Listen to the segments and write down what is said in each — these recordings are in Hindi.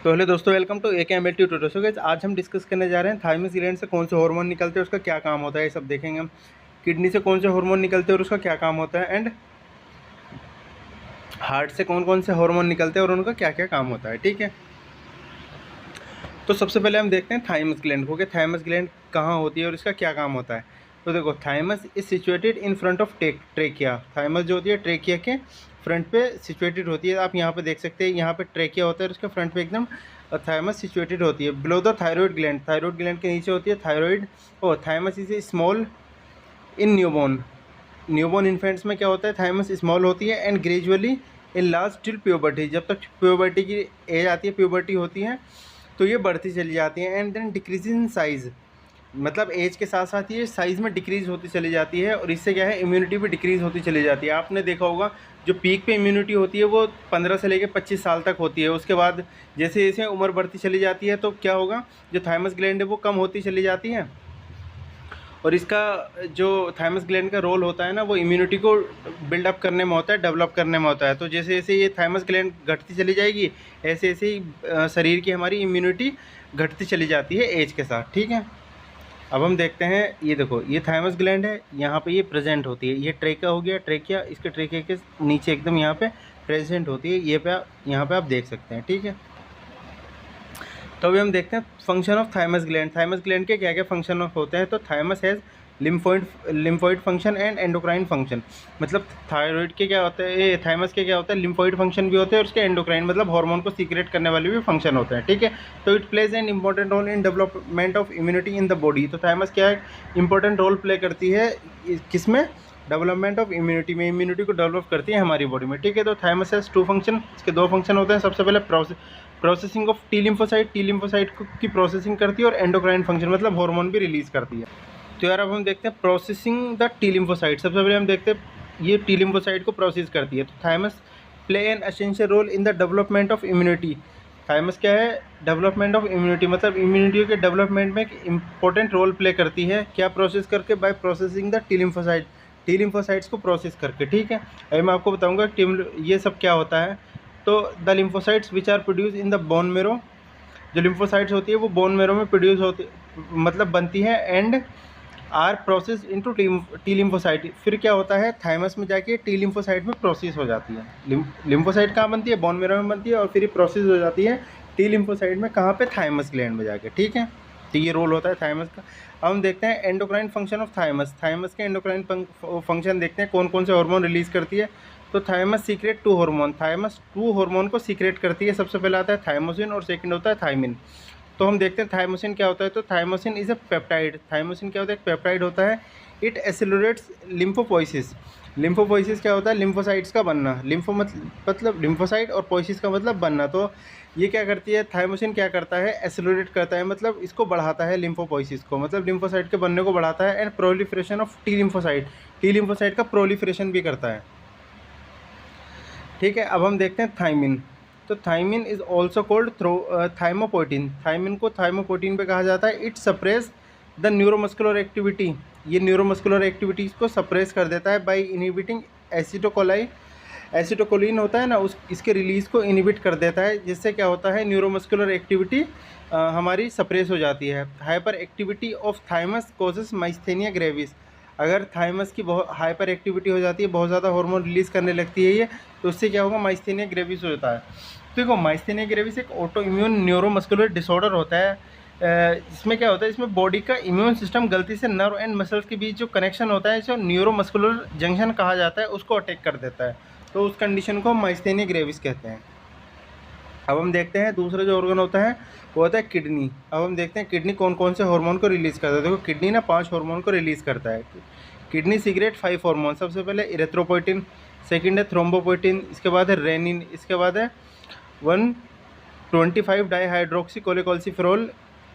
तो हेलो दोस्तों, welcome to AKML tutorial. So guys, आज हम डिस्कस करने जा रहे हैं थाइमस ग्लैंड से कौन से हार्मोन निकलते हैं, उसका क्या काम होता है, ये सब देखेंगे हम। किडनी से कौन से हार्मोन निकलते हैं और उसका क्या काम होता है, एंड हार्ट से कौन कौन से हार्मोन निकलते हैं और उनका क्या क्या काम होता है। ठीक है, तो सबसे पहले हम देखते हैं थाइमस ग्लैंड को कि थाइमस ग्लैंड कहाँ होती है और इसका क्या काम होता है। तो देखो, thymus is situated in front of trachea. Thymus जो होती है ट्रेकिया के फ्रंट पे सिचुएटेड होती है। आप यहाँ पे देख सकते हैं, यहाँ पे ट्रेकिया होता है और उसके फ्रंट पे एकदम थाइमस सिचुएटेड होती है। Below the thyroid gland, thyroid gland के नीचे होती है थायरॉइड। और thymus is a small in newborn. Newborn infants में क्या होता है, थाइमस स्मॉल होती है and gradually in last till puberty. जब तक प्यूबर्टी की एज आती है, प्यूबर्टी होती है, तो ये बढ़ती चली जाती है। And then decreases in size, मतलब एज के साथ साथ ये साइज़ में डिक्रीज़ होती चली जाती है। और इससे क्या है, इम्यूनिटी भी डिक्रीज़ होती चली जाती है। आपने देखा होगा, जो पीक पे इम्यूनिटी होती है वो 15 से लेकर 25 साल तक होती है। उसके बाद जैसे जैसे उम्र बढ़ती चली जाती है तो क्या होगा, जो थाइमस ग्लैंड है वो कम होती चली जाती है। और इसका जो थाइमस ग्लैंड का रोल होता है ना, वो इम्यूनिटी को बिल्डअप करने में होता है, डेवलप करने में होता है। तो जैसे जैसे ये थाइमस ग्लैंड घटती चली जाएगी, ऐसे ऐसे ही शरीर की हमारी इम्यूनिटी घटती चली जाती है एज के साथ। ठीक है, अब हम देखते हैं, ये देखो, ये थाइमस ग्लैंड है, यहाँ पे ये प्रेजेंट होती है। ये ट्रेकिया हो गया, ट्रेकिया इसके ट्रेकिया के नीचे एकदम यहाँ पे प्रेजेंट होती है। यहाँ पे आप देख सकते हैं। ठीक है, तो अभी हम देखते हैं function of thymus gland. Thymus gland के क्या क्या फंक्शन होते हैं। तो thymus has lymphoid function and endocrine function. मतलब थायराइड के क्या होता है, ये थाइमस के क्या होता है, लिम्फोइड फंक्शन भी होते हैं और उसके एंडोक्राइन मतलब हार्मोन को सीक्रेट करने वाले भी फंक्शन होते हैं। ठीक है, तो it plays an important role in development of immunity in the body. तो थाइमस क्या है, इंपॉर्टेंट रोल प्ले करती है किसमें, डेवलपमेंट ऑफ इम्यूनिटी में। इम्यूनिटी को डेवलप करती है हमारी बॉडी में। ठीक है, तो थाइमस हैज़ टू फंक्शन, इसके दो फंक्शन होते हैं। सबसे पहले processing of T lymphocyte, T lymphocyte की प्रोसेसिंग करती है, और एंडोक्राइन फंक्शन मतलब हार्मोन भी रिलीज करती है। तो यार अब हम देखते हैं प्रोसेसिंग द टी लिम्फोसाइट। सबसे पहले हम देखते हैं ये टी लिम्फोसाइट को प्रोसेस करती है। तो thymus play an essential role in the development of immunity. Thymus क्या है, डेवलपमेंट ऑफ इम्यूनिटी मतलब इम्यूनिटी के डेवलपमेंट में एक इंपॉर्टेंट रोल प्ले करती है। क्या प्रोसेस करके, by processing the T lymphocyte, T lymphocytes को प्रोसेस करके। ठीक है, अभी मैं आपको बताऊंगा ये सब क्या होता है। तो the lymphocytes which are produce in the bone marrow, जो लिम्फोसाइट्स होती है वो बोन मेरो में प्रोड्यूस होती मतलब बनती है, and are process into T lymphocyte. फिर क्या होता है, थाइमस में जाके टी लिम्फोसाइट में प्रोसेस हो जाती है। लिम्फोसाइट कहाँ बनती है, बोन मेरो में बनती है, और फिर ये प्रोसेस हो जाती है टी लिम्फोसाइट में, कहाँ पे, थाइमस ग्लैंड में जाके। ठीक है, तो ये रोल होता है थाइमस का। अब हम देखते हैं endocrine function of thymus. Thymus के एंडोक्राइन फंक्शन देखते हैं, कौन कौन से हार्मोन रिलीज करती है। तो thymus secrete two hormone, thymus two hormone को सीक्रेट करती है। सबसे पहले आता है थाइमोसिन और सेकंड होता है थाइमिन। तो हम देखते हैं थाइमोसिन क्या होता है। तो thymosin is a peptide. Thymosin क्या होता है, एक पेप्टाइड होता है। इट एसिलरेट्स लिम्फोपोइसिस। लिम्फोपोइसिस क्या होता है, लिम्फोसाइट्स का बनना। मतलब लिम्फोसाइट, और पोइसिस का मतलब बनना। तो ये क्या करती है, थाइमोसिन क्या करता है, एसिलरेट करता है, मतलब इसको बढ़ाता है, लिम्फोपोइसिस को, मतलब लिम्फोसाइट के बनने को बढ़ाता है। And proliferation of T lymphocyte, T lymphocyte का प्रोलिफरेशन भी करता है। ठीक है, अब हम देखते हैं थाइमिन। तो thymine is also cold thymopoietin. Thymine को थाइमोपोइटिन पे कहा जाता है। It suppress the neuromuscular activity, ये न्यूरोमस्कुलर एक्टिविटीज़ को सप्रेस कर देता है बाय इनहिबिटिंग एसिटोकोलिन होता है ना, इसके रिलीज़ को इनहिबिट कर देता है, जिससे क्या होता है, न्यूरोमस्कुलर एक्टिविटी हमारी सप्रेस हो जाती है। Hyper activity of thymus causes myasthenia gravis. अगर थाइमस की बहुत हाइपर एक्टिविटी हो जाती है, बहुत ज़्यादा हार्मोन रिलीज़ करने लगती है ये, तो उससे क्या होगा, माइस्थेनिया ग्रेविस हो जाता है। तो देखो, माइस्थेनिया ग्रेविस एक ऑटो इम्यून न्यूरोमस्कुलर डिसऑर्डर होता है। इसमें क्या होता है, इसमें बॉडी का इम्यून सिस्टम गलती से नर्व एंड मसल्स के बीच जो कनेक्शन होता है, जो न्यूरोमस्कुलर जंक्शन कहा जाता है, उसको अटैक कर देता है। तो उस कंडीशन को हम माइस्थेनिया ग्रेविस कहते हैं। अब हम देखते हैं दूसरा जो ऑर्गन होता है वो होता है किडनी। अब हम देखते हैं किडनी कौन कौन से हार्मोन को रिलीज़ करता है। देखो, किडनी ना 5 हार्मोन को रिलीज़ करता है। Kidney secret 5 hormone. सबसे पहले इरेथ्रोपोइटिन, सेकंड है थ्रोम्बोपोइटिन, इसके बाद है रेनिन, इसके बाद है 125 डाईहाइड्रोक्सी कोलेकोल्सिफेरॉल,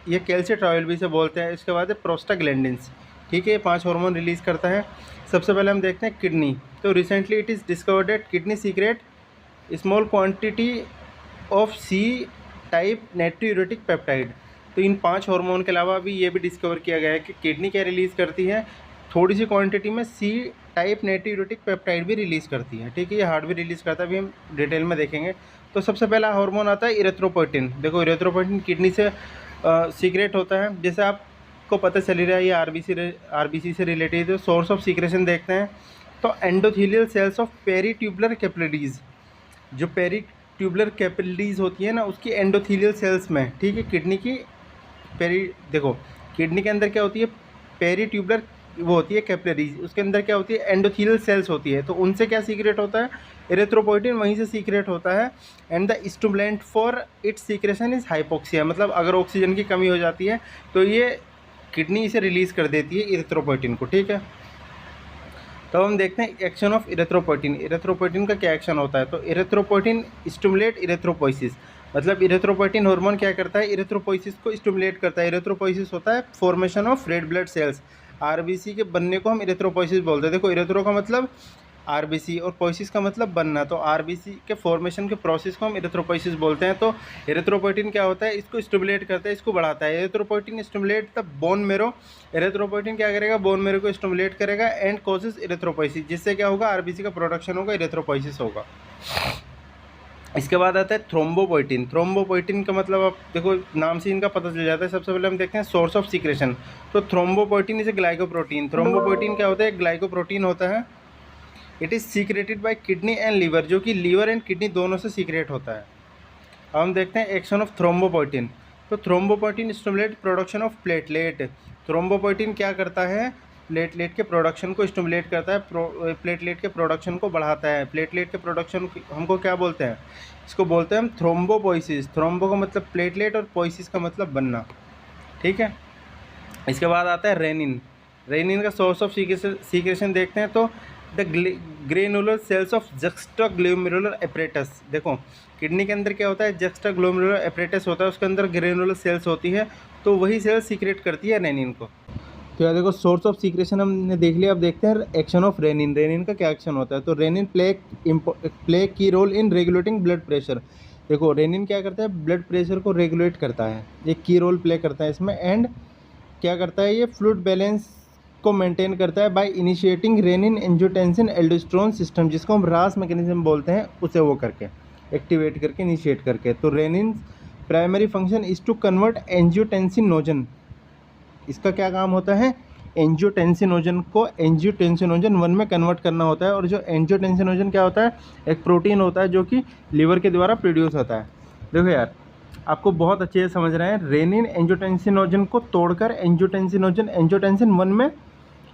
ये कैल्सिट्रायोल भी से बोलते हैं। इसके बाद है प्रोस्टाग्लैंडिन्स। ठीक है, 5 हार्मोन रिलीज़ करता है। सबसे पहले हम देखते हैं किडनी। तो recently it is discovered that kidney secrete small quantity of C type natriuretic peptide. तो इन 5 हार्मोन के अलावा अभी ये भी डिस्कवर किया गया है कि किडनी क्या रिलीज़ करती है, थोड़ी सी क्वांटिटी में सी टाइप नाइट्रोयूरेटिक पेप्टाइड भी रिलीज़ करती है। ठीक है, ये हार्ट भी रिलीज़ करता है, अभी हम डिटेल में देखेंगे। तो सबसे पहला हार्मोन आता है इरेथ्रोपोइटिन। देखो इरेथ्रोपोइटिन किडनी से सीक्रेट होता है। जैसे आपको पता चल ही रहा है ये आरबीसी से रिलेटेड है। सोर्स ऑफ सीक्रेशन देखते हैं तो endothelial cells of peritubular capillaries, जो पेरीट्यूबुलर कैपिलरीज होती है ना उसकी एंडोथेलियल सेल्स में, ठीक है, किडनी की देखो किडनी के अंदर क्या होती है, पेरीट्यूबुलर वो होती है कैपिलरीज, उसके अंदर क्या होती है, एंडोथेलियल सेल्स होती है। तो उनसे क्या सीक्रेट होता है, इरेथ्रोपोइटिन वहीं से सीक्रेट होता है। And the stimulant for its secretion is hypoxia, मतलब अगर ऑक्सीजन की कमी हो जाती है तो ये किडनी इसे रिलीज़ कर देती है इरेथ्रोपोइटिन को, ठीक है। तो हम देखते हैं एक्शन ऑफ इरेथ्रोपोइटिन। इरेथ्रोपोइटिन का क्या एक्शन होता है, तो इरेथ्रोपोइटिन स्टिमुलेट इरेथ्रोपोइसिस, मतलब इरेथ्रोपोइटिन हार्मोन क्या करता है, इरेथ्रोपोइसिस को स्टिमुलेट करता है। इरेथ्रोपोइसिस होता है formation of red blood cells, RBC के बनने को हम इरेथ्रोपोइसिस बोलते हैं। देखो इरेथ्रो का मतलब आरबीसी और पोइसिस का मतलब बनना, तो आरबीसी के फॉर्मेशन के प्रोसेस को हम इरेथ्रोपोइसिस बोलते हैं। तो इरेथ्रोपोइटिन क्या होता है, इसको स्टिमुलेट करता है, इसको बढ़ाता है। इरेथ्रोपोइटिन स्टिमुलेट द बोन मेरो, इरेथ्रोपोइटिन क्या करेगा, बोन मेरो को स्टिमुलेट करेगा एंड कॉजेस इरेथ्रोपोइसिस, जिससे क्या होगा, आरबीसी का प्रोडक्शन होगा, इरेथ्रोपोइसिस होगा। इसके बाद आता है थ्रोम्बोपोइटिन। थ्रोम्बोपोइटिन का मतलब आप देखो नाम से इनका पता चल जाता है। सबसे पहले हम देखते हैं सोर्स ऑफ सीक्रेशन। तो thrombopoietin is a glycoprotein. Thrombopoietin क्या होता है, ग्लाइकोप्रोटीन होता है। It is secreted by kidney and liver, जो कि लीवर एंड किडनी दोनों से सीक्रेट होता है। अब हम देखते हैं एक्शन ऑफ थ्रोम्बोपोइटिन। तो thrombopoietin stimulate production of platelet. Thrombopoietin क्या करता है, प्लेटलेट के प्रोडक्शन को स्टिमुलेट करता है, प्लेटलेट के प्रोडक्शन को बढ़ाता है। प्लेटलेट के प्रोडक्शन हमको क्या बोलते हैं, इसको बोलते हैं हम थ्रोम्बोपोइसिस। थ्रोम्बो का मतलब प्लेटलेट और पोइसिस का मतलब बनना, ठीक है। इसके बाद आता है रेनिन। रेनिन का सोर्स ऑफ सीक्रेशन देखते हैं तो the granular cells of juxtaglomerular apparatus. देखो किडनी के अंदर क्या होता है, जक्स्टाग्लोमेरुलर एपरेटस होता है, उसके अंदर ग्रेनुलर सेल्स होती है, तो वही सेल्स सीक्रेट करती है रेनिन को। तो यार देखो सोर्स ऑफ सीक्रेशन हमने देख लिया। अब देखते हैं एक्शन ऑफ रेनिन। रेनिन का क्या एक्शन होता है, तो renin play key role in regulating blood pressure. देखो रेनिन क्या करता है, ब्लड प्रेशर को रेगुलेट करता है, एक की रोल प्ले करता है इसमें। एंड क्या करता है, ये फ्लूइड बैलेंस को मेंटेन करता है by initiating renin angiotensin aldosterone system, जिसको हम रास मैकेनिज्म बोलते हैं, उसे वो करके एक्टिवेट करके इनिशिएट करके। तो renin primary function is to convert angiotensinogen. इसका क्या काम होता है, एंजियोटेंसिनोजन को एंजियोटेंसिनोजन 1 में कन्वर्ट करना होता है। और जो एंजियोटेंसिनोजन क्या होता है, एक प्रोटीन होता है जो कि लीवर के द्वारा प्रोड्यूस होता है। देखो यार आपको बहुत अच्छे से समझ रहे हैं, रेनिन एंजियोटेंसिनोजन को तोड़कर एंजियोटेंसिनोजन एंजियोटेंसिन 1 में,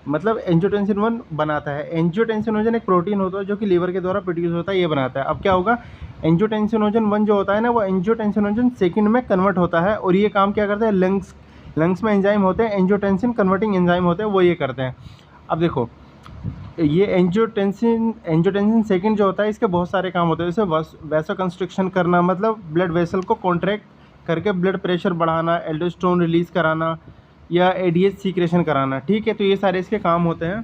मतलब एंजियोटेंसिन 1 बनाता है। एंजियोटेंसिनोजन एक प्रोटीन होता है जो कि लीवर के द्वारा प्रोड्यूस होता है, ये बनाता है। अब क्या होगा, एंजियोटेंसिनोजन 1 जो होता है ना, वो एंजियोटेंसिनोजन 2 में कन्वर्ट होता है। और ये काम क्या करता है, लंग्स में एंजाइम होते हैं, एंजियोटेंसिन कन्वर्टिंग एंजाइम होते हैं, वो ये करते हैं। अब देखो ये एंजियोटेंसिन 2 जो होता है, इसके बहुत सारे काम होते हैं। जैसे वैसो कंस्ट्रिक्शन करना, मतलब ब्लड वेसल को कॉन्ट्रैक्ट करके ब्लड प्रेशर बढ़ाना, एल्डोस्टेरोन रिलीज़ कराना, या एडीएच सीक्रेशन कराना, ठीक है। तो ये सारे इसके काम होते हैं।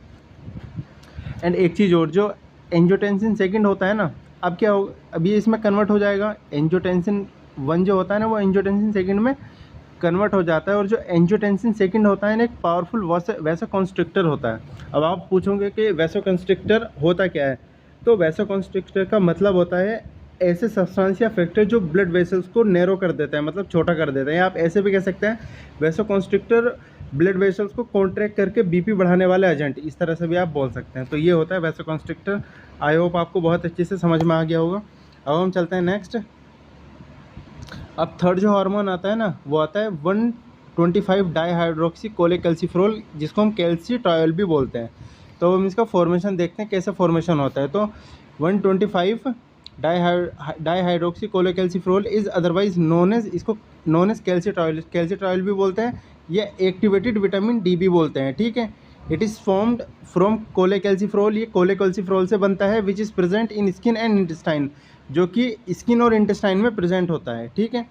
एंड एक चीज़ और, जो एंजियोटेंसिन 2 होता है ना, अब क्या हो, अभी इसमें कन्वर्ट हो जाएगा। एंजियोटेंसिन 1 जो होता है ना, वो एंजियोटेंसिन 2 में कन्वर्ट हो जाता है। और जो एंजियोटेंसिन 2 होता है ना, एक पावरफुल वैसोकंस्ट्रिक्टर होता है। अब आप पूछोगे कि वैसोकंस्ट्रिक्टर होता क्या है, तो वैसोकंस्ट्रिक्टर का मतलब होता है ऐसे सब्सटेंस या फैक्टर जो ब्लड वेसल्स को नैरो कर देता है, मतलब छोटा कर देता है। या आप ऐसे भी कह सकते हैं वैसोकंस्ट्रिक्टर ब्लड वेसल्स को कॉन्ट्रैक्ट करके बीपी बढ़ाने वाले एजेंट, इस तरह से भी आप बोल सकते हैं। तो ये होता है वैसोकंस्ट्रिक्टर। आई होप आपको बहुत अच्छे से समझ में आ गया होगा। अब हम चलते हैं नेक्स्ट। अब थर्ड जो हार्मोन आता है ना, वो आता है 125 डाईहाइड्रोक्सी कोलेकैल्सिफेरॉल, जिसको हम कैल्सिट्रायोल भी बोलते हैं। तो हम इसका फॉर्मेशन देखते हैं कैसे फॉर्मेशन होता है। तो 125 dihydroxy cholecalciferol is otherwise known as calcitriol भी बोलते हैं, या एक्टिवेटेड विटामिन डी भी बोलते हैं, ठीक है। It is formed from cholecalciferol, ये कोलेकैल्सिफेरॉल से बनता है, which is present in skin and intestine, जो कि स्किन और इंटेस्टाइन में प्रेजेंट होता है, ठीक है।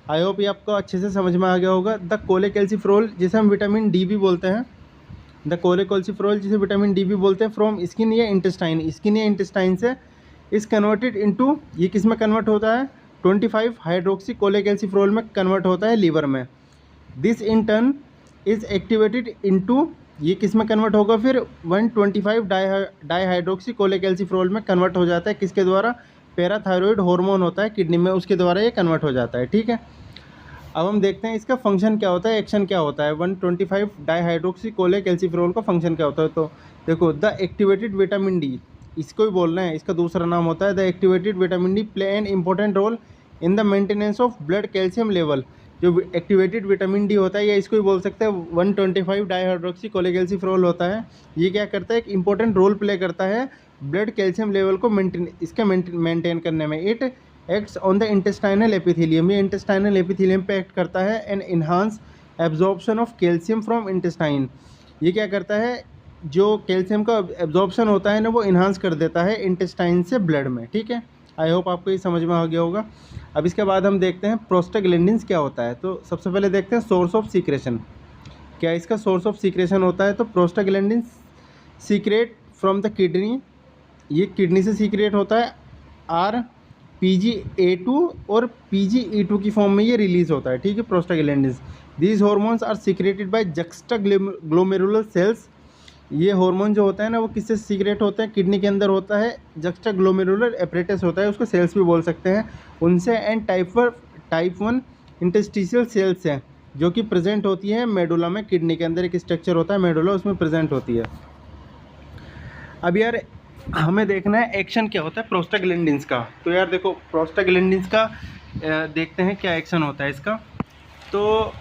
आई होप ये आपको अच्छे से समझ में आ गया होगा। द कोलेकैल्सिफेरॉल, जिसे हम विटामिन डी भी बोलते हैं, द कोलेकैल्सिफेरॉल जिसे विटामिन डी भी बोलते हैं, फ्रॉम स्किन या इंटेस्टाइन से इज़ कन्वर्टेड इनटू, ये किस में कन्वर्ट होता है, 25 हाइड्रोक्सी कोलेकैल्सिफेरॉल में कन्वर्ट होता है लीवर में। This in turn is activated into, ये किस में कन्वर्ट होगा फिर, 125 डाईहाइड्रोक्सी कोलेकैल्सिफेरॉल में कन्वर्ट हो जाता है, किसके द्वारा, पैराथायरॉयड हार्मोन होता है किडनी में, उसके द्वारा ये कन्वर्ट हो जाता है, ठीक है। अब हम देखते हैं इसका फंक्शन क्या होता है, एक्शन क्या होता है। 125 डाईहाइड्रोक्सी कोलेकैल्सिफेरॉल का फंक्शन क्या होता है। तो देखो, द एक्टिवेटेड विटामिन डी, इसको ही बोलना है, इसका दूसरा नाम होता है the activated vitamin D play an important role in the maintenance of blood calcium level. जो एक्टिवेटेड विटामिन डी होता है, या इसको ही बोल सकते हैं 125 डाईहाइड्रोक्सी कोलेकैल्सिफेरॉल होता है, ये क्या करता है, एक इंपॉर्टेंट रोल प्ले करता है ब्लड कैल्शियम लेवल को मेंटेन करने में। It acts on the intestinal epithelium, ये इंटेस्टाइनल एपिथेलियम पे एक्ट करता है। And enhance absorption of calcium from intestine, ये क्या करता है, जो कैल्शियम का एब्जॉर्प्शन होता है ना, वो इन्हांस कर देता है इंटेस्टाइन से ब्लड में, ठीक है। आई होप आपको ये समझ में आ गया होगा। अब इसके बाद हम देखते हैं प्रोस्टाग्लैंडिन्स क्या होता है। तो सबसे पहले देखते हैं सोर्स ऑफ सीक्रेशन, क्या इसका सोर्स ऑफ सीक्रेशन होता है। तो prostaglandins secret from the kidney, ये किडनी से सीक्रेट होता है। आर PGA2 और PGE2 की फॉर्म में ये रिलीज होता है, ठीक है, prostaglandins. These hormones are secreted by juxtaglomerular cells, ये हार्मोन जो होता है ना, वो किससे सीक्रेट होते हैं, किडनी के अंदर होता है, जक्स्टाग्लोमेरुलर एपरेटस होता है, उसको सेल्स भी बोल सकते हैं, उनसे। एंड टाइप 1 इंटेस्टिशियल सेल्स हैं, जो कि प्रेजेंट होती है मेडुला में, किडनी के अंदर एक स्ट्रक्चर होता है मेडुला, उसमें प्रेजेंट होती है। अब यार हमें देखना है एक्शन क्या होता है प्रोस्टाग्लैंडिन्स का। तो यार देखो, प्रोस्टाग्लैंडिन्स का देखते हैं क्या एक्शन होता है इसका। तो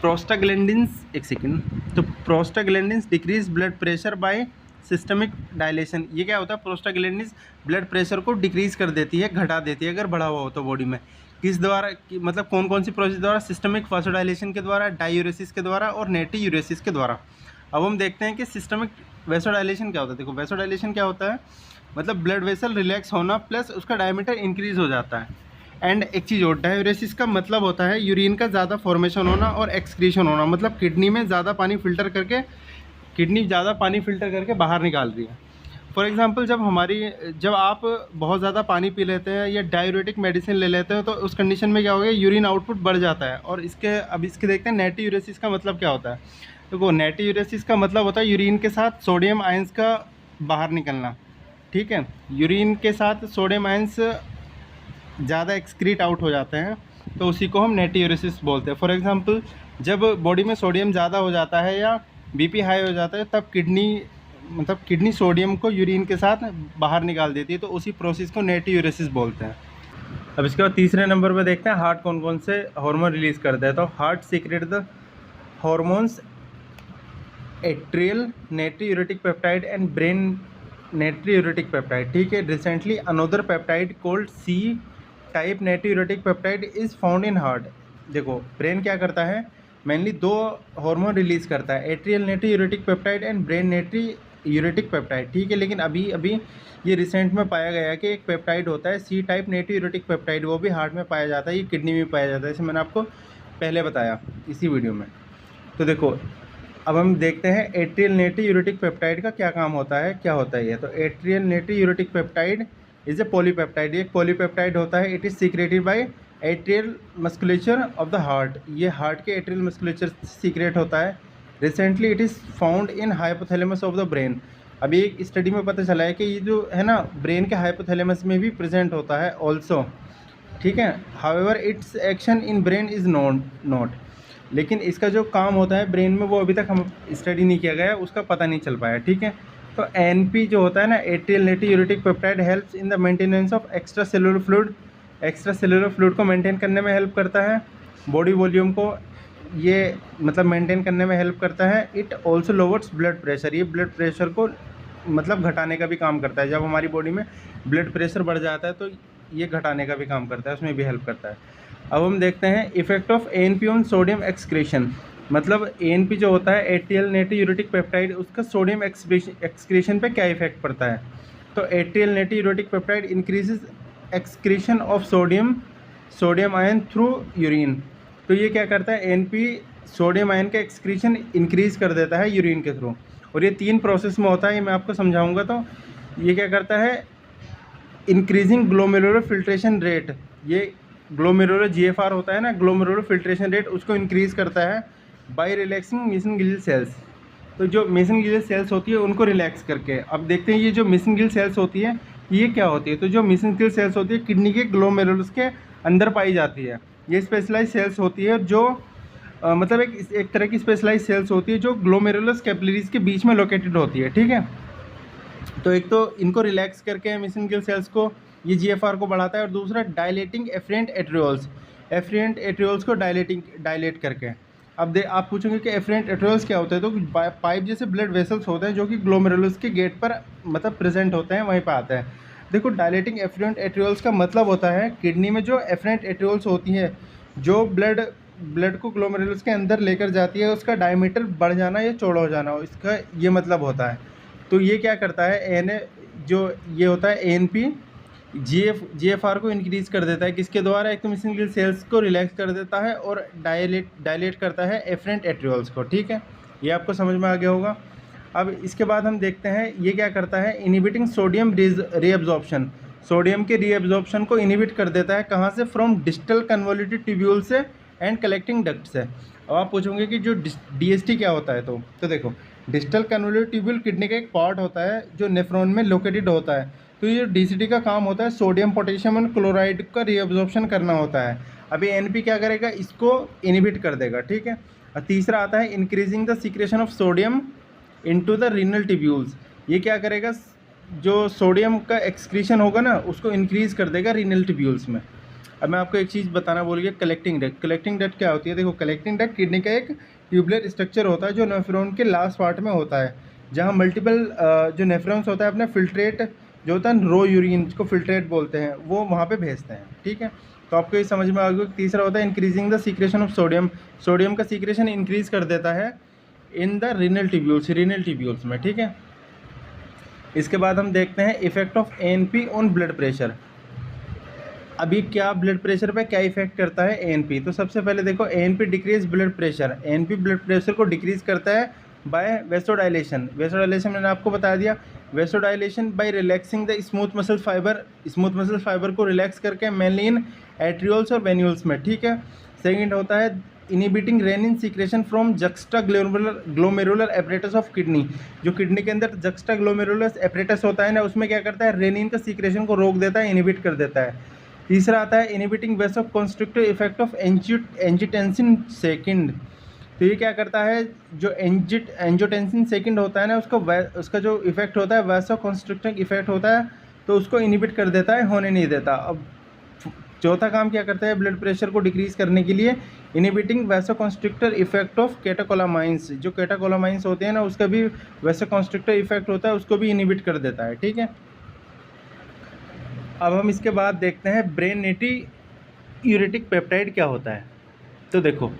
प्रोस्टाग्लैंडिन्स, एक सेकेंड, तो prostaglandins decrease blood pressure by systemic dilation, ये क्या होता है, प्रोस्टाग्लैंडिन्स ब्लड प्रेशर को डिक्रीज कर देती है, घटा देती है अगर बढ़ा हुआ हो तो बॉडी में। किस द्वारा, मतलब कौन कौन सी प्रोसेस द्वारा, सिस्टमिक वासोडाइलेशन के द्वारा, डायूरेसिस के द्वारा और नेट्रीयूरेसिस के द्वारा। अब हम देखते हैं कि सिस्टमिक वैसोडाइलेशन क्या होता है। देखो, वैसोडाइलेशन क्या होता है, मतलब ब्लड वेसल रिलैक्स होना प्लस उसका डायमीटर इंक्रीज हो जाता है। एंड एक चीज़ और, डायूरेसिस का मतलब होता है यूरिन का ज़्यादा फॉर्मेशन होना और एक्सक्रीशन होना, मतलब किडनी में ज़्यादा पानी फिल्टर करके, किडनी ज़्यादा पानी फिल्टर करके बाहर निकाल रही है। फॉर एग्जांपल, जब आप बहुत ज़्यादा पानी पी लेते हैं या डायूरेटिक मेडिसिन ले लेते हो, तो उस कंडीशन में क्या होगा, यूरिन आउटपुट बढ़ जाता है। और इसके देखते हैं नेट्रीयूरेसिस का मतलब क्या होता है। देखो, नेट्रीयूरेसिस का मतलब होता है यूरिन के साथ सोडियम आयंस का बाहर निकलना, ठीक है। यूरिन के साथ सोडियम आयंस ज़्यादा एक्सक्रीट आउट हो जाते हैं, तो उसी को हम नेट्रीयूरेसिस बोलते हैं। फॉर एग्जांपल, जब बॉडी में सोडियम ज़्यादा हो जाता है या बीपी हाई हो जाता है, तब किडनी सोडियम को यूरिन के साथ बाहर निकाल देती है, तो उसी प्रोसेस को नेट्रीयूरेसिस बोलते हैं। अब इसके बाद तीसरे नंबर पर देखते हैं हार्ट कौन कौन से हार्मोन रिलीज़ करता है। तो heart secrete the hormones atrial natriuretic peptide and brain natriuretic peptide, ठीक है। Recently another peptide called C type natriuretic peptide is found in heart. देखो, ब्रेन क्या करता है, मेनली दो हार्मोन रिलीज़ करता है, atrial natriuretic peptide and brain natriuretic peptide, ठीक है। लेकिन अभी ये रिसेंट में पाया गया कि एक पेप्टाइड होता है सी टाइप नेट्रीयूरेटिक पेप्टाइड, वो भी हार्ट में पाया जाता है, ये किडनी में पाया जाता है, जैसे मैंने आपको पहले बताया इसी वीडियो में। तो देखो, अब हम देखते हैं एट्रियल नेट्रीयूरेटिक पेप्टाइड का क्या काम होता है, क्या होता है ये। तो atrial natriuretic peptide is a polypeptide, एक पॉलीपेप्टाइड होता है। It is secreted by atrial musculature of the heart, ये हार्ट के एट्रियल मस्कुलेचर सीक्रेट होता है। Recently it is found in hypothalamus of the brain, अभी एक स्टडी में पता चला है कि ये जो है ना, ब्रेन के हाइपोथैलेमस में भी प्रेजेंट होता है ऑल्सो, ठीक है। However it's action in brain is not, लेकिन इसका जो काम होता है ब्रेन में, वो अभी तक हम स्टडी नहीं किया गया है, उसका पता नहीं चल पाया, ठीक है। तो एनपी जो होता है ना, atrial natriuretic peptide helps in the maintenance of extra cellular fluid को मेंटेन करने में हेल्प करता है, बॉडी वॉल्यूम को ये मतलब मेंटेन करने में हेल्प करता है। It also louvers blood pressure, ये ब्लड प्रेशर को मतलब घटाने का भी काम करता है। जब हमारी बॉडी में ब्लड प्रेशर बढ़ जाता है, तो ये घटाने का भी काम करता है, उसमें भी हेल्प करता है। अब हम देखते हैं effect of ANP on sodium excretion, मतलब एएनपी जो होता है एट्रियल नेट्रीयूरेटिक पेप्टाइड, उसका सोडियम एक्सक्रीशन पे क्या इफेक्ट पड़ता है। तो atrial natriuretic peptide increases excretion of sodium ion through urine, तो ये क्या करता है, एएनपी सोडियम आयन का एक्सक्रीशन इंक्रीज कर देता है यूरिन के थ्रू, और ये 3 प्रोसेस में होता है, ये मैं आपको समझाऊंगा। तो ये क्या करता है, इंक्रीजिंग ग्लोमेरुलर फिल्ट्रेशन रेट, ये ग्लोमेरुलर GFR होता है ना, ग्लोमेरुलर फिल्ट्रेशन रेट, उसको इंक्रीज़ करता है बाय रिलैक्सिंग मेसेंगियल सेल्स। तो जो मेसेंगियल सेल्स होती है उनको रिलैक्स करके, अब देखते हैं ये जो मेसेंगियल सेल्स होती है ये क्या होती है, तो जो मेसेंचियल सेल्स होती है किडनी के ग्लोमेरुलस के अंदर पाई जाती है। ये स्पेशलाइज सेल्स होती है जो मतलब एक तरह की स्पेशलाइज सेल्स होती है जो ग्लोमेरुलस कैपिलरीज के बीच में लोकेटेड होती है, ठीक है। तो एक तो इनको रिलैक्स करके मेसेंचियल सेल्स को ये जीएफआर को बढ़ाता है, और दूसरा डायलेटिंग एफरेंट एट्रियोल्स को डायलेट करके। अब आप पूछेंगे कि एफरेंट एट्रियोल्स क्या होता है, तो पाइप जैसे ब्लड वेसल्स होते हैं जो कि ग्लोमेरुलस के गेट पर मतलब प्रेजेंट होते हैं, वहीं पर आते हैं। देखो, डायलेटिंग एफरेंट एट्रियोल्स का मतलब होता है किडनी में जो एफरेंट एट्रियोल्स होती है जो ब्लड को ग्लोमेरुलस के अंदर लेकर जाती है, उसका डायमीटर बढ़ जाना या चौड़ा हो जाना, इसका ये मतलब होता है। तो ये क्या करता है, जो ये होता है एएनपी जीएफआर को इंक्रीज कर देता है, किसके द्वारा, एक तो मेसेंचियल सेल्स को रिलैक्स कर देता है और डायलेट करता है एफरेंट एट्रियोल्स को, ठीक है। ये आपको समझ में आ गया होगा। अब इसके बाद हम देखते हैं ये क्या करता है, इनिबिटिंग सोडियम रीअब्जॉर्प्शन, सोडियम के रीअब्जॉर्प्शन को इनिबिट कर देता है, कहाँ से, फ्रॉम डिस्टल कन्वोल्यूटेड ट्यूब्यूल से एंड कलेक्टिंग डक्ट से। अब आप पूछोगे कि जो डीएसटी क्या होता है, तो देखो, डिस्टल कन्वोल्यूटेड ट्यूब्यूल किडनी का एक पार्ट होता है जो नेफ्रॉन में लोकेटेड होता है। तो ये डीसीटी का काम होता है सोडियम पोटेशियम और क्लोराइड का रीअब्जॉर्प्शन करना होता है। अभी एनपी क्या करेगा, इसको इनिबिट कर देगा, ठीक है। और तीसरा आता है increasing the secretion of sodium into the renal tubules, ये क्या करेगा, जो सोडियम का एक्सक्रीशन होगा ना उसको इंक्रीज कर देगा रीनल ट्यूब्यूल्स में। अब मैं आपको एक चीज़ बताना भूल गया, कलेक्टिंग डक्ट क्या होती है। देखो, कलेक्टिंग डक्ट किडनी का एक ट्यूबुलर स्ट्रक्चर होता है जो नेफ्रॉन के लास्ट पार्ट में होता है, जहाँ मल्टीपल जो नेफ्रॉन्स होता है अपने फिल्ट्रेट जो होता है रो यूरिन, जिसको फिल्ट्रेट बोलते हैं, वो वहाँ पे भेजते हैं, ठीक है। तो आपको ये समझ में आ गया। तीसरा होता है increasing the secretion of sodium, sodium का सीक्रेशन इंक्रीज कर देता है इन द रीनल ट्यूब्यूल्स में, ठीक है। इसके बाद हम देखते हैं effect of ANP on blood pressure. अभी क्या ब्लड प्रेशर पे क्या इफेक्ट करता है एएनपी, तो सबसे पहले देखो, ANP decrease blood pressure, ANP blood pressure को डिक्रीज करता है बाय वेसोडाइलेशन मैंने आपको बता दिया। Vasodilation by relaxing the smooth muscle fibre को रिलैक्स करके मेनली इन एट्रियोल्स और वेन्यूल्स में, ठीक है। सेकंड होता है inhibiting renin secretion from juxtaglomerular apparatus of kidney, जो किडनी के अंदर जक्स्टा ग्लोमेरुलर एपरेटस होता है ना, उसमें क्या करता है, रेनिन का सीक्रेशन को रोक देता है, इनिबिट कर देता है। तीसरा आता है inhibiting vasoconstrictive effect of angiotensin second, तो ये क्या करता है, जो एंजियोटेंसिन सेकंड होता है ना, उसका जो इफेक्ट होता है वेसोकंस्ट्रिक्टिव इफेक्ट होता है, तो उसको इनिबिट कर देता है, होने नहीं देता। अब चौथा काम क्या करता है ब्लड प्रेशर को डिक्रीज करने के लिए, इनिबिटिंग वेसोकंस्ट्रिक्टर इफेक्ट ऑफ कैटेकोलामाइंस, जो कैटेकोलामाइंस होते हैं ना, उसका भी वेसोकंस्ट्रिक्टर इफेक्ट होता है, उसको भी इनिबिट कर देता है, ठीक है। अब हम इसके बाद देखते हैं ब्रेन नेट्रियूरेटिक पेप्टाइड क्या होता है। तो देखो,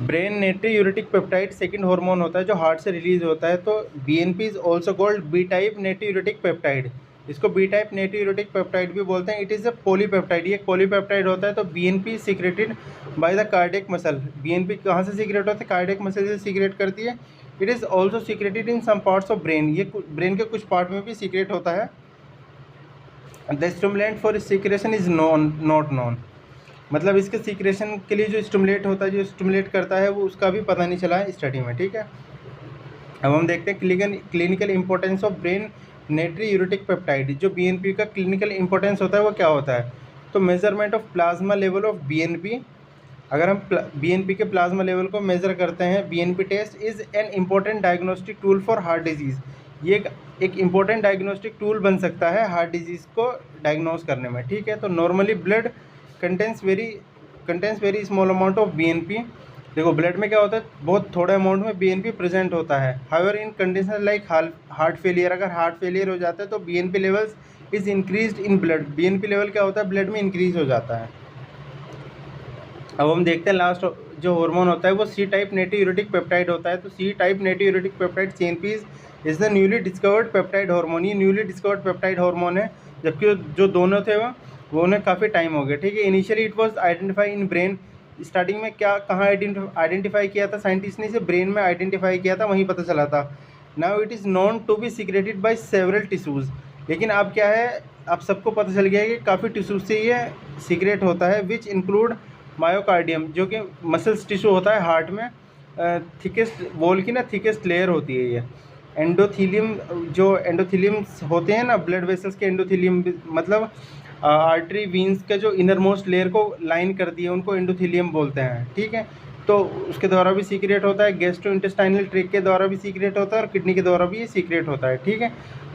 brain natriuretic peptide second hormone होता है जो हार्ट से रिलीज होता है। तो BNP is also called B type natriuretic peptide, इसको बी टाइप नेट्रियूरेटिक पेप्टाइड भी बोलते हैं। इट इज़ अ पॉलीपेप्टाइड, ये पॉलीपेप्टाइड होता है। तो BNP secreted by the cardiac muscle, BNP कहाँ से सीक्रेट होता है, कार्डियक मसल से सीक्रेट करती है। It is also secreted in some parts of brain, ये ब्रेन के कुछ पार्ट में भी सीक्रेट होता है। The stimulant for secretion is not known, मतलब इसके सीक्रेशन के लिए जो स्टिमुलेट होता है, जो स्टिमुलेट करता है, वो उसका भी पता नहीं चला है स्टडी में, ठीक है। अब हम देखते हैं clinical importance of brain natriuretic peptide, जो बीएनपी का क्लिनिकल इंपॉर्टेंस होता है वो क्या होता है। तो measurement of plasma level of BNP, अगर हम बीएनपी के प्लाज्मा लेवल को मेज़र करते हैं, BNP test is an important diagnostic tool for heart disease, ये एक इम्पॉर्टेंट डायग्नोस्टिक टूल बन सकता है हार्ट डिजीज़ को डायग्नोज करने में, ठीक है। तो normally blood contains very small amount of BNP, देखो ब्लड में क्या होता है, बहुत थोड़े अमाउंट में बीएनपी प्रेजेंट होता है। हाउएवर इन कंडीशन लाइक हार्ट फेलियर, अगर हार्ट फेलियर हो जाता है तो BNP levels is increased in blood, BNP level क्या होता है, ब्लड में इंक्रीज हो जाता है। अब हम देखते हैं लास्ट जो हार्मोन होता है वो सी टाइप नेट्रियूरेटिक पेप्टाइड होता है। तो C type natriuretic peptide CNP is the newly discovered peptide hormone, ये न्यूली डिस्कवर्ड पेप्टाइड हार्मोन है, जबकि जो दोनों थे वो उन्हें काफ़ी टाइम हो गया, ठीक है। Initially it was identify in brain, starting में कहाँ आइडेंटिफाई किया था साइंटिस्ट ने, इसे ब्रेन में आइडेंटिफाई किया था, वहीं पता चला था। Now it is known to be secreted by several tissues, लेकिन अब क्या है, आप सबको पता चल गया है कि काफ़ी टिश्यूज से ये सीक्रेट होता है, विच इंक्लूड मायोकार्डियम, जो कि मसल्स टिश्यू होता है हार्ट में, थिकेस्ट वॉल की ना थिकेस्ट लेयर होती है ये। एंडोथीलियम, जो एंडोथीलियम्स होते हैं ना ब्लड वेसल्स के, एंडोथीलियम मतलब आर्टरी वीन्स का जो इनर मोस्ट लेयर को लाइन करती है उनको एंडोथीलियम बोलते हैं, ठीक है। तो उसके द्वारा भी सीक्रेट होता है, गैस्ट्रो इंटेस्टाइनल ट्रैक्ट के द्वारा भी सीक्रेट होता है और किडनी के द्वारा भी ये सीक्रेट होता है, ठीक है।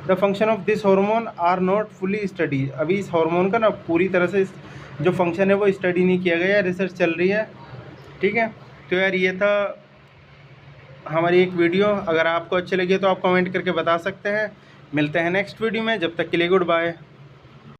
The function of this hormone are not fully study, अभी इस हार्मोन का ना पूरी तरह से जो फंक्शन है वो स्टडी नहीं किया गया, रिसर्च चल रही है, ठीक है। तो यार ये था हमारी एक वीडियो, अगर आपको अच्छे लगे तो आप कमेंट करके बता सकते हैं। मिलते हैं नेक्स्ट वीडियो में, जब तक के लिए गुड बाय।